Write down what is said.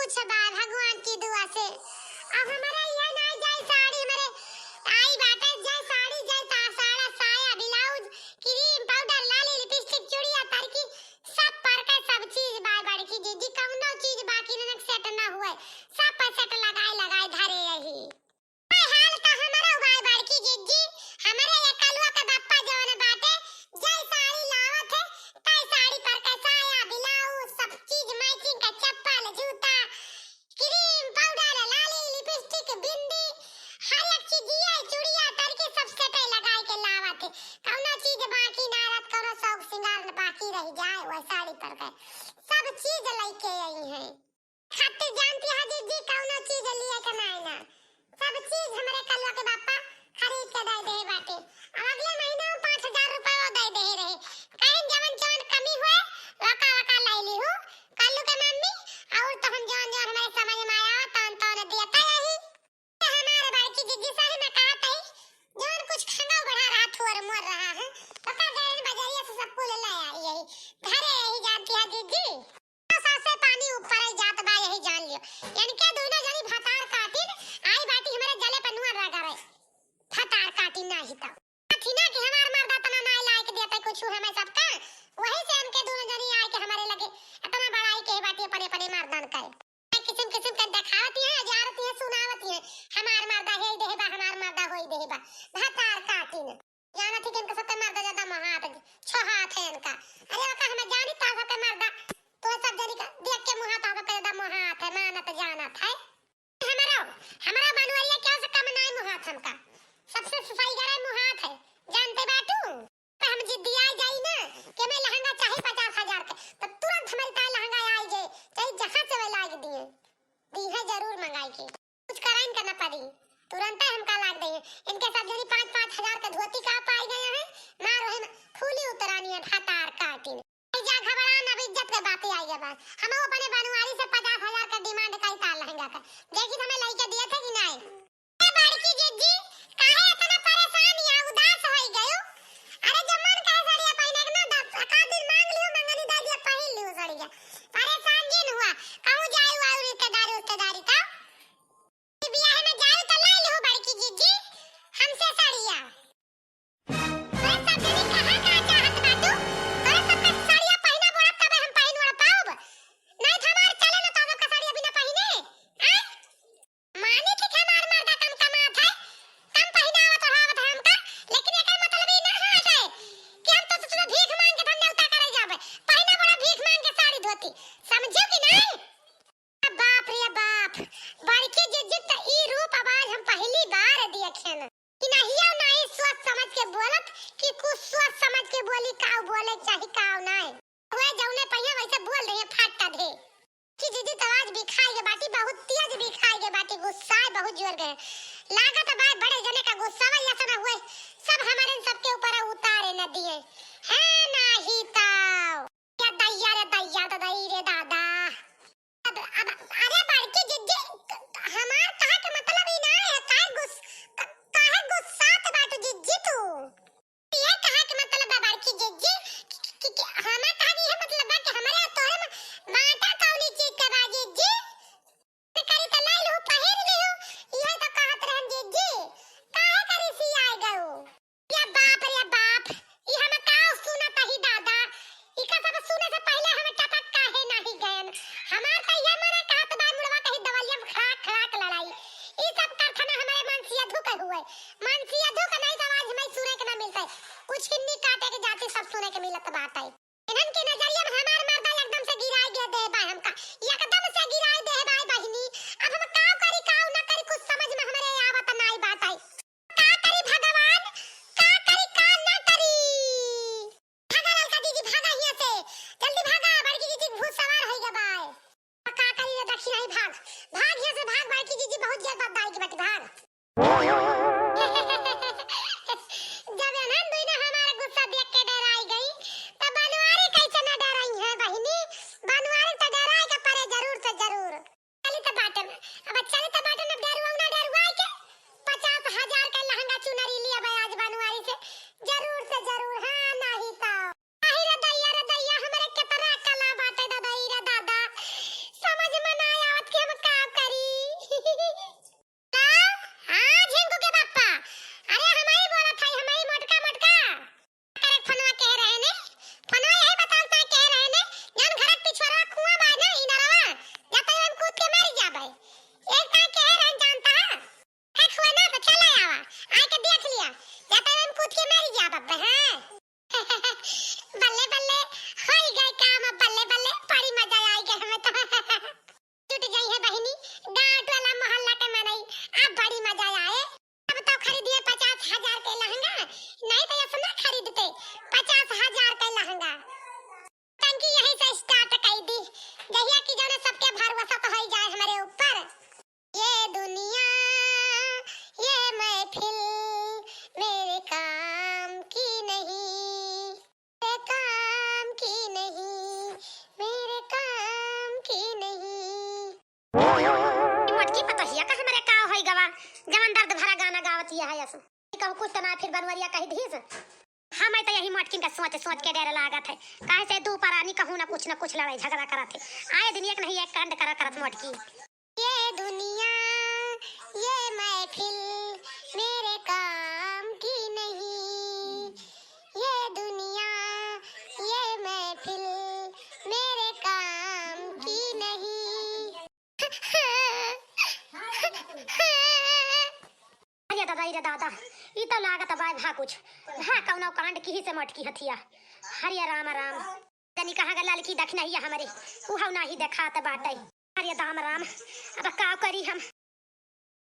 कुछ बा भगवान की दुआ से। अब हमारा ये ना जाए साड़ी हमारे आई बाटे जाए साड़ी जाए साड़ा साया ब्लाउज क्रीम पाउडर लाली लिपस्टिक चूड़िया तरकी सब पर का सब चीज बाय बाय की जी कौनो चीज बाकी न सेट ना हुए सब पर सेट लगाए धरे रही। हाल का हमारा बाय बाय की जी हमारे ये कलवा के बाप्पा जवन बाटे जय साड़ी लावत है तय साड़ी पर का साया ब्लाउज सब चीज मैचिंग का चप्पल जूता क्रीम पाउडर लाली लिपस्टिक बिंदी हर एक चीज ये चूड़िया तरकी सब सेट लगाए के लावत है कौनो चीज बाकी ना रत करो शौक सिंगार न बाकी रह जाए वो साड़ी पर का सब चीज लेके आई है। खाते जानती है जी कौनो चीज लिए के ना सब चीज हमारे कलवा के बाप्पा खरीद के दे बाटे। अगले महीने में 5000 रुपया दे रहे कहीं जवन कमी हुए वका लाई ली हूं कल्लू के मम्मी और तो हम जवन हमारे समझ में आया तो देता यही हमारे भाई की जिद्दी सारी में कहा था जवन कुछ खाना बढ़ा रहा थोर मोर रहा है तो का गए बाजारिया से सब कुल ले आई यही घरे यही जानती है जिद्दी सासे पानी ऊपर ही जात बा यही जान लियो यानी के दोनों जनी भतार काटिन आई बाटी हमारे गले पर नुआ लगा रहे फतार काटी नहीं तो थी ना कि हमार मर्दा तना ना लायक देता कुछ हमें सबका वही से हमके दोनों जनी आए के हमारे लगे इतना बड़ाई के बाटी पड़े पड़े मर्दान करे किस्म का दिखावती है जारती है सुनावती है हमार मर्दा है देबा हमार मर्दा होई देबा भतार काटिन जाना थी कि इनका सबका मर्दा ज्यादा महात छ हाथ है इनका अरे वका हमें जानी ता सबका मर्दा तो सब जनी का देख के मुहात आवा पैदा मुहात है मानत जानत है हमारा बनवारिया क्या से कम नहीं मुहात हमका सबसे सफाई गरा मुहात है जानते बाटू तो हम जिद्दी आ जाई ना कि मैं लहंगा चाहे 50,000 का तो तुरंत हमारी ता लहंगा आ जाए चाहे जहां से वे लाग दिए दी है जरूर मंगाई के कुछ कराइन करना पड़ी तुरंत हमका लाग दे इनके सब जनी 5-5 हजार का धोती का पाई गया है मारो है फूली उतरानी है भातार काटी जा घबरा ना इज्जत के बातें आई है बात हम अपने बनवारी से 50,000 का डिमांड का ता लहंगा का देखी हमें लइके दिए थे कि नहीं ए बड़की जिज्जी काहे इतना परेशान या उदास होई गयो अरे जमन काहे साड़िया पहने के ना का दिन मांग लियो मंगनी दादी पहन लियो साड़िया परेशान जिन हुआ कहूं जाई वाऊ रिश्तेदारी का बियाह में जाई तो ले लियो बड़की जिज्जी हमसे साड़िया अरे सब जनी कहां का चाहत बाटू अरे सबका साड़िया पहना बोला तब हम पहन वाला पाऊब नहीं हमार चले ना तो का साड़िया बिना पहने आ माने कि हमार मर्दा कम कमात है कम पहनावत रहवत है हमका लेकिन एकर मतलब ई ना है कि हम तो तुझे भीख मांग के धन्य उतार करे जाबे पहना बोला भीख मांग के साड़ी धोती समझो कि नहीं बाप रे बाप बड़की जिज्जत त ई रूप आवाज हम पहली बार देखे न कि नहीं नहीं सोच समझ के बोलत कि कुछ सोच समझ के बोली काऊ बोले चाहे काऊ नहीं हुए जौने पहिया वैसे बोल रही है फाटता दे कि जिद्दी आवाज भी खाई के बाटी बहुत तेज भी खाई के बाटी गुस्सा बहुत जोर गए लागत बाय बड़े जने का गुस्सा या सना हुए सब हमारे सबके ऊपर उतारे न दिए है नहीं ताऊ या दैया रे दादा अब अरे बड़की जिद्दी हमार कहा के मतलब ही ना है काहे गुस्सात बाटू जिज्जी तू ये कहा के मतलब है बड़की जिज्जी कि हमार कहा ये मतलब है कि हमारे तोरे बाटा कौनी चीज का बाजी जी करी त लाई लो पहिर लियो ये तो कहत रहन जिज्जी काहे करी सी आए गयो या बाप रे बाप ई हम का सुनत ही दादा ई का सब सुने से पहले हम टपक काहे नहीं गयन हमार त ये मने कहत बा मुड़वा कही दवलिया खड़ाक लड़ाई ई सब कारखाना हमारे मनसिया धुके हुए मनसिया धुक नहीं तो आवाज में सुने के ना मिलता कुछ हिन्नी काटे के जाते सब सुने के मिलत बात है इनन के नजरिया में हमार मर्दा एकदम से गिराई गए दे बा हमका एकदम से गिराई दे बाई बहिनी अब हम काऊ करी काऊ ना करी कुछ समझ में हमरे आवत नाई बात आई का करी भगवान का करी का ना करी भागा ललका दीदी भागा हिया से जल्दी भागा बड़की दीदी भूत सवार होई गे बाय का करी रे दक्षिण ही भाग हिया से भाग बड़की दीदी बहुत जल्द दाई की बेटी भाग जब अनन दुई ने हमारा गुस्सा देख के डराई गई तब बनवारी कैसे न डराई है बहिनी बनवारी तो डराई के परे जरूर से जरूर कि जाने सबके भरोसा तो हो जाए हमारे ऊपर। ये दुनिया ये महफिल मेरे काम की नहीं, मेरे काम की नहीं, मेरे काम की नहीं। मटकी पता हिया का हमारे का होई गवा जवन दर्द भरा गाना गावती है यसु कहू कुछ तना फिर बनवरिया कही धीस। हमें तो यही मटकिन का सोच सोच के डर लागत है काहे से दू परानी कहूं ना कुछ लड़ाई झगड़ा करत है आए दिन एक नहीं एक कांड करत मटकी। ये दुनिया ये महफिल मेरे काम की नहीं, ये दुनिया ये महफिल मेरे काम की नहीं। अरे दादा ई तो लागत बाय भा कुछ भा कौनो कांड की ही से मटकी हथिया। हरिया राम राम तनी कहाँ गल लड़की देखना ही हमारे उहाव नहीं देखात बाटे। हरिया राम राम अब का करी हम।